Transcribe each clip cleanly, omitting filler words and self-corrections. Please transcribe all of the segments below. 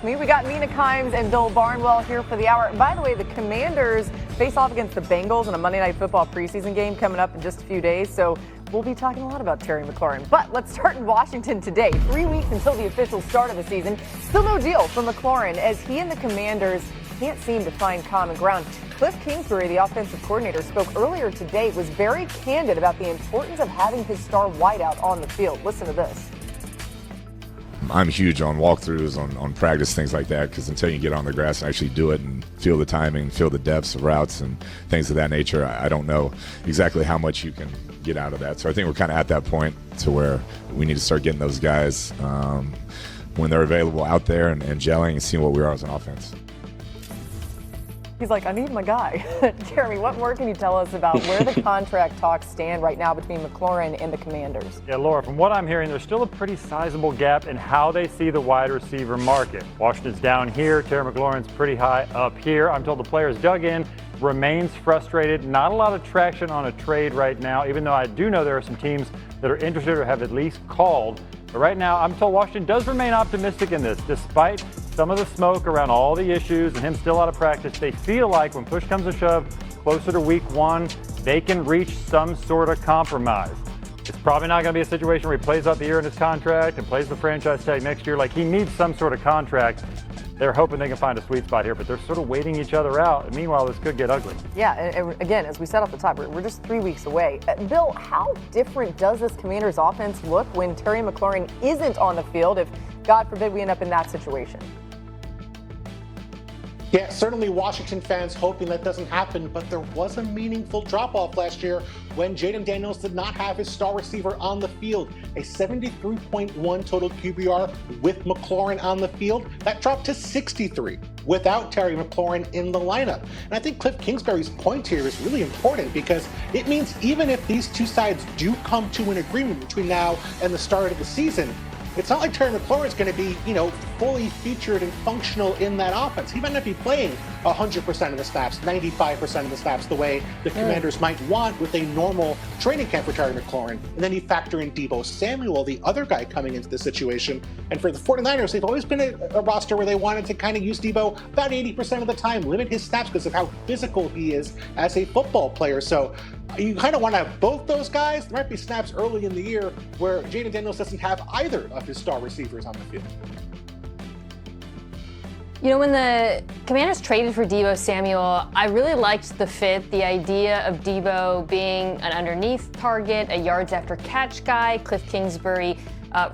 with me. We got Mina Kimes and Bill Barnwell here for the hour. By the way, the Commanders face off against the Bengals in a Monday Night Football preseason game coming up in just a few days. So we'll be talking a lot about Terry McLaurin. But let's start in Washington today. 3 weeks until the official start of the season. Still no deal for McLaurin as he and the Commanders can't seem to find common ground. Cliff Kingsbury, the offensive coordinator, spoke earlier today, was very candid about the importance of having his star wideout on the field. Listen to this. I'm huge on walkthroughs, on practice, things like that, because until you get on the grass and actually do it and feel the timing, feel the depths of routes and things of that nature, I don't know exactly how much you can get out of that. So I think we're kind of at that point to where we need to start getting those guys when they're available out there and gelling and seeing what we are as an offense. He's like, I need my guy. Jeremy, what more can you tell us about where the contract talks stand right now between McLaurin and the Commanders? Yeah, Laura, from what I'm hearing, there's still a pretty sizable gap in how they see the wide receiver market. Washington's down here. Terry McLaurin's pretty high up here. I'm told the players dug in, remains frustrated. Not a lot of traction on a trade right now, even though I do know there are some teams that are interested or have at least called. But right now, I'm told Washington does remain optimistic in this, despite some of the smoke around all the issues and him still out of practice. They feel like when push comes to shove, closer to week one, they can reach some sort of compromise. It's probably not going to be a situation where he plays out the year in his contract and plays the franchise tag next year. Like, he needs some sort of contract. They're hoping they can find a sweet spot here, but they're sort of waiting each other out. And meanwhile, this could get ugly. Yeah, and again, as we said off the top, we're just 3 weeks away. Bill, how different does this Commanders offense look when Terry McLaurin isn't on the field, if, God forbid, we end up in that situation? Yeah, certainly Washington fans hoping that doesn't happen, but there was a meaningful drop-off last year when Jayden Daniels did not have his star receiver on the field. A 73.1 total QBR with McLaurin on the field. That dropped to 63 without Terry McLaurin in the lineup. And I think Cliff Kingsbury's point here is really important because it means even if these two sides do come to an agreement between now and the start of the season, it's not like Terry McLaurin is going to be, fully featured and functional in that offense. He might not be playing 100% of the snaps, 95% of the snaps, the way the Commanders might want with a normal training camp for Terry McLaurin. And then you factor in Deebo Samuel, the other guy coming into the situation. And for the 49ers, they've always been a roster where they wanted to kind of use Deebo about 80% of the time, limit his snaps because of how physical he is as a football player. So you kind of want to have both those guys. There might be snaps early in the year where Jayden Daniels doesn't have either of his star receivers on the field. When the Commanders traded for Deebo Samuel, I really liked the fit, the idea of Deebo being an underneath target, a yards after catch guy. Cliff Kingsbury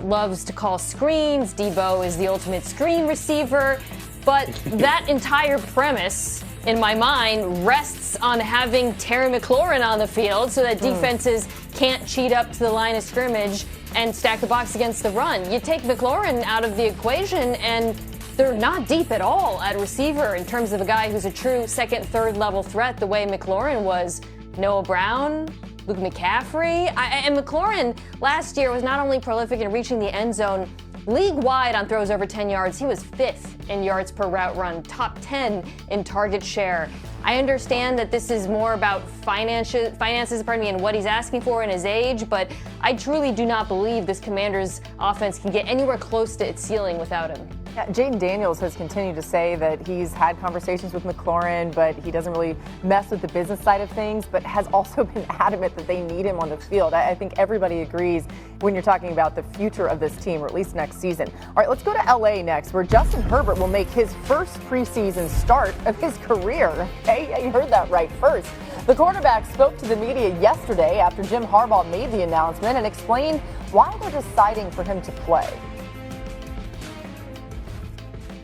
loves to call screens. Deebo is the ultimate screen receiver. But that entire premise, in my mind, rests on having Terry McLaurin on the field so that defenses can't cheat up to the line of scrimmage and stack the box against the run. You take McLaurin out of the equation and they're not deep at all at receiver in terms of a guy who's a true second, third level threat the way McLaurin was. Noah Brown, Luke McCaffrey. And McLaurin last year was not only prolific in reaching the end zone, league-wide on throws over 10 yards, he was 5th in yards per route run, top 10 in target share. I understand that this is more about finances, and what he's asking for in his age, but I truly do not believe this Commanders offense can get anywhere close to its ceiling without him. Yeah, Jayden Daniels has continued to say that he's had conversations with McLaurin, but he doesn't really mess with the business side of things, but has also been adamant that they need him on the field. I think everybody agrees when you're talking about the future of this team, or at least next season. All right, let's go to LA next, where Justin Herbert will make his first preseason start of his career. Hey, you heard that right, first. The quarterback spoke to the media yesterday after Jim Harbaugh made the announcement and explained why they're deciding for him to play.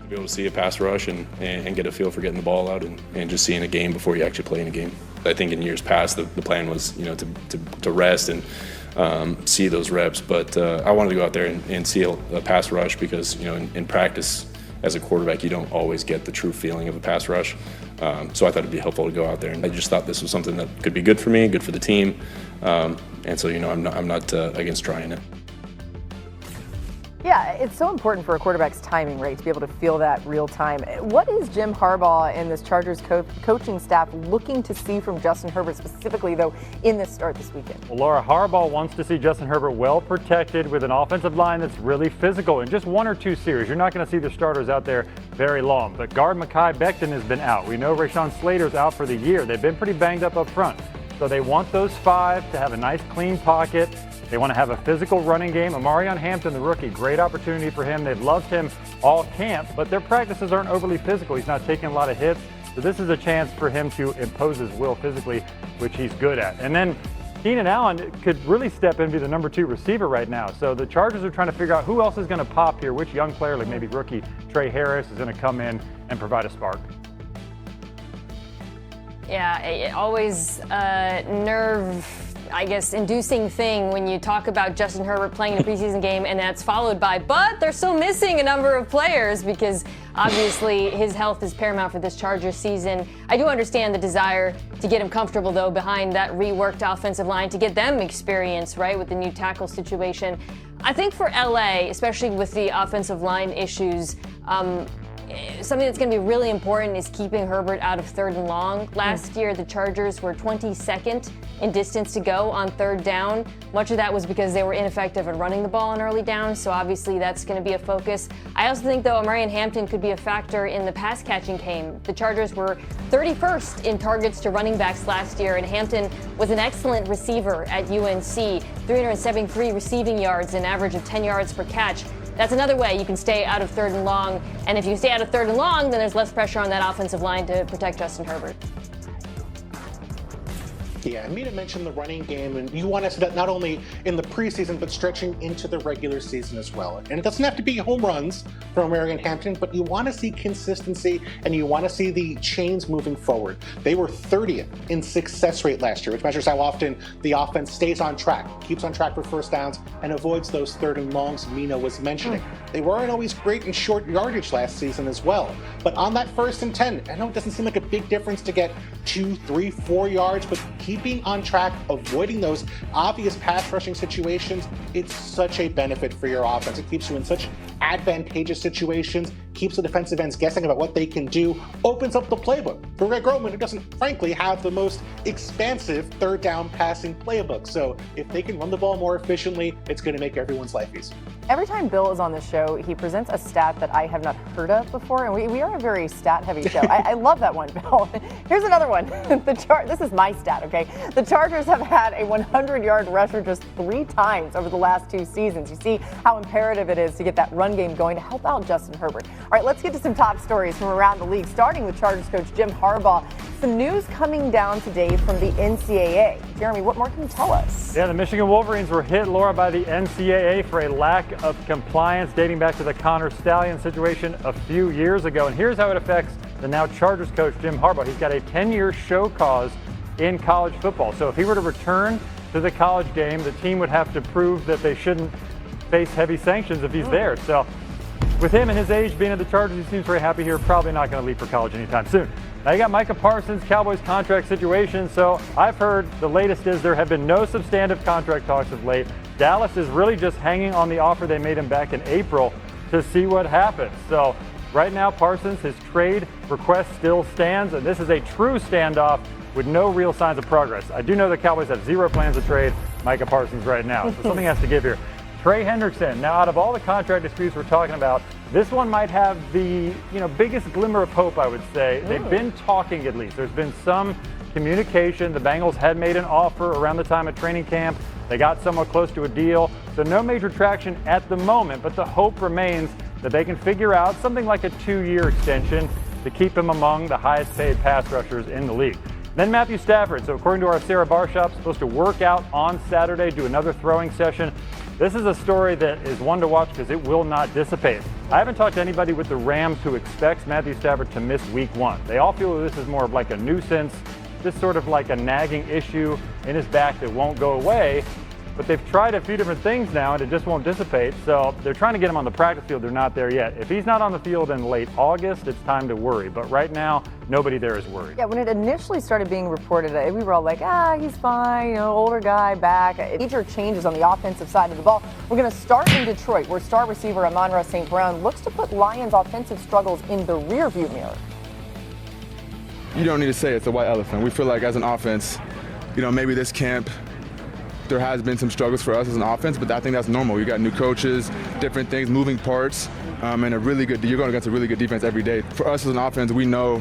Be able to see a pass rush and get a feel for getting the ball out and just seeing a game before you actually play in a game. I think in years past the plan was to rest and see those reps, but I wanted to go out there and see a pass rush because in practice as a quarterback you don't always get the true feeling of a pass rush. So I thought it'd be helpful to go out there, and I just thought this was something that could be good for me, good for the team, and so I'm not against trying it. Yeah, it's so important for a quarterback's timing, right, to be able to feel that real time. What is Jim Harbaugh and this Chargers coaching staff looking to see from Justin Herbert specifically, though, in this start this weekend? Well, Laura, Harbaugh wants to see Justin Herbert well protected with an offensive line that's really physical. In just 1 or 2 series, you're not going to see the starters out there very long. But guard Mekhi Becton has been out. We know Rashawn Slater's out for the year. They've been pretty banged up front. So they want those 5 to have a nice clean pocket. They want to have a physical running game. Omarion Hampton, the rookie, great opportunity for him. They've loved him all camp, but their practices aren't overly physical. He's not taking a lot of hits. So this is a chance for him to impose his will physically, which he's good at. And then Keenan Allen could really step in and be the number 2 receiver right now. So the Chargers are trying to figure out who else is going to pop here, which young player, like maybe rookie Trey Harris, is going to come in and provide a spark. Yeah, it always inducing thing when you talk about Justin Herbert playing in a preseason game, and that's followed by, but they're still missing a number of players because obviously his health is paramount for this Chargers season. I do understand the desire to get him comfortable, though, behind that reworked offensive line, to get them experience, right, with the new tackle situation. I think for LA, especially with the offensive line issues, something that's going to be really important is keeping Herbert out of 3rd and long. Last year, the Chargers were 22nd in distance to go on 3rd down. Much of that was because they were ineffective at running the ball on early downs, so obviously that's going to be a focus. I also think, though, Omarion Hampton could be a factor in the pass-catching game. The Chargers were 31st in targets to running backs last year, and Hampton was an excellent receiver at UNC, 373 receiving yards, an average of 10 yards per catch. That's another way you can stay out of 3rd and long. And if you stay out of 3rd and long, then there's less pressure on that offensive line to protect Justin Herbert. Yeah, Mina mentioned the running game, and you want to see that not only in the preseason, but stretching into the regular season as well. And it doesn't have to be home runs from Omarion Hampton, but you want to see consistency, and you want to see the chains moving forward. They were 30th in success rate last year, which measures how often the offense stays on track, keeps on track for first downs, and avoids those 3rd and longs Mina was mentioning. They weren't always great in short yardage last season as well. But on that 1st and 10, I know it doesn't seem like a big difference to get 2, 3, 4 yards, but keeping on track, avoiding those obvious pass rushing situations, it's such a benefit for your offense. It keeps you in such advantageous situations, keeps the defensive ends guessing about what they can do, opens up the playbook for Greg Roman, who doesn't, frankly, have the most expansive 3rd down passing playbook. So if they can run the ball more efficiently, it's going to make everyone's life easy. Every time Bill is on the show, he presents a stat that I have not heard of before, and we are a very stat-heavy show. I love that one, Bill. Here's another one. This is my stat, okay? The Chargers have had a 100-yard rusher just 3 times over the last 2 seasons. You see how imperative it is to get that run game going to help out Justin Herbert. All right, let's get to some top stories from around the league, starting with Chargers coach Jim Harbaugh. Some news coming down today from the NCAA. Jeremy, what more can you tell us? Yeah, the Michigan Wolverines were hit, Laura, by the NCAA for a lack of compliance dating back to the Connor Stallion situation a few years ago. And here's how it affects the now Chargers coach Jim Harbaugh. He's got a 10-year show cause in college football. So if he were to return to the college game, the team would have to prove that they shouldn't face heavy sanctions if he's there. So with him and his age being at the Chargers, he seems very happy here. Probably not going to leave for college anytime soon. Now you got Micah Parsons, Cowboys contract situation. So I've heard the latest is there have been no substantive contract talks of late. Dallas is really just hanging on the offer they made him back in April to see what happens. So right now, Parsons, his trade request still stands, and this is a true standoff with no real signs of progress. I do know the Cowboys have 0 plans to trade Micah Parsons right now, so something has to give here. Trey Hendrickson. Now, out of all the contract disputes we're talking about, this one might have the biggest glimmer of hope, I would say. They've been talking at least. There's been some communication. The Bengals had made an offer around the time of training camp. They got somewhat close to a deal. So no major traction at the moment, but the hope remains that they can figure out something like a 2-year extension to keep him among the highest paid pass rushers in the league. Then Matthew Stafford. So according to our Sarah Barshop, supposed to work out on Saturday, do another throwing session. This is a story that is one to watch because it will not dissipate. I haven't talked to anybody with the Rams who expects Matthew Stafford to miss week 1. They all feel that this is more of like a nuisance, just sort of like a nagging issue in his back that won't go away. But they've tried a few different things now, and it just won't dissipate. So they're trying to get him on the practice field. They're not there yet. If he's not on the field in late August, it's time to worry. But right now, nobody there is worried. Yeah, when it initially started being reported, we were all like, he's fine, older guy back. Major changes on the offensive side of the ball. We're going to start in Detroit, where star receiver Amon-Ra St. Brown looks to put Lions' offensive struggles in the rearview mirror. You don't need to say it's a white elephant. We feel like as an offense, maybe this camp, there has been some struggles for us as an offense, but I think that's normal. You got new coaches, different things, moving parts, and you're going against a really good defense every day. For us as an offense, we know,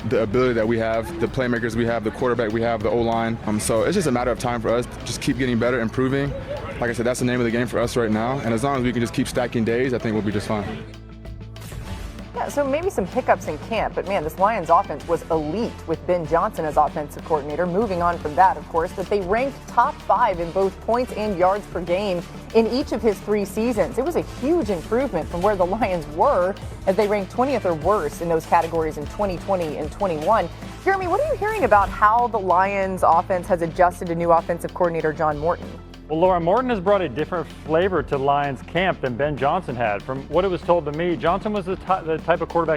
the ability that we have, the playmakers we have, the quarterback we have, the O-line. So it's just a matter of time for us to just keep getting better, improving. Like I said, that's the name of the game for us right now. And as long as we can just keep stacking days, I think we'll be just fine. Yeah, so maybe some hiccups in camp, but man, this Lions offense was elite with Ben Johnson as offensive coordinator. Moving on from that, of course, that they ranked top 5 in both points and yards per game in each of his 3 seasons. It was a huge improvement from where the Lions were, as they ranked 20th or worse in those categories in 2020 and 21. Jeremy, what are you hearing about how the Lions offense has adjusted to new offensive coordinator John Morton? Well, Laura, Morton has brought a different flavor to Lions camp than Ben Johnson had. From what it was told to me, Johnson was the type of quarterback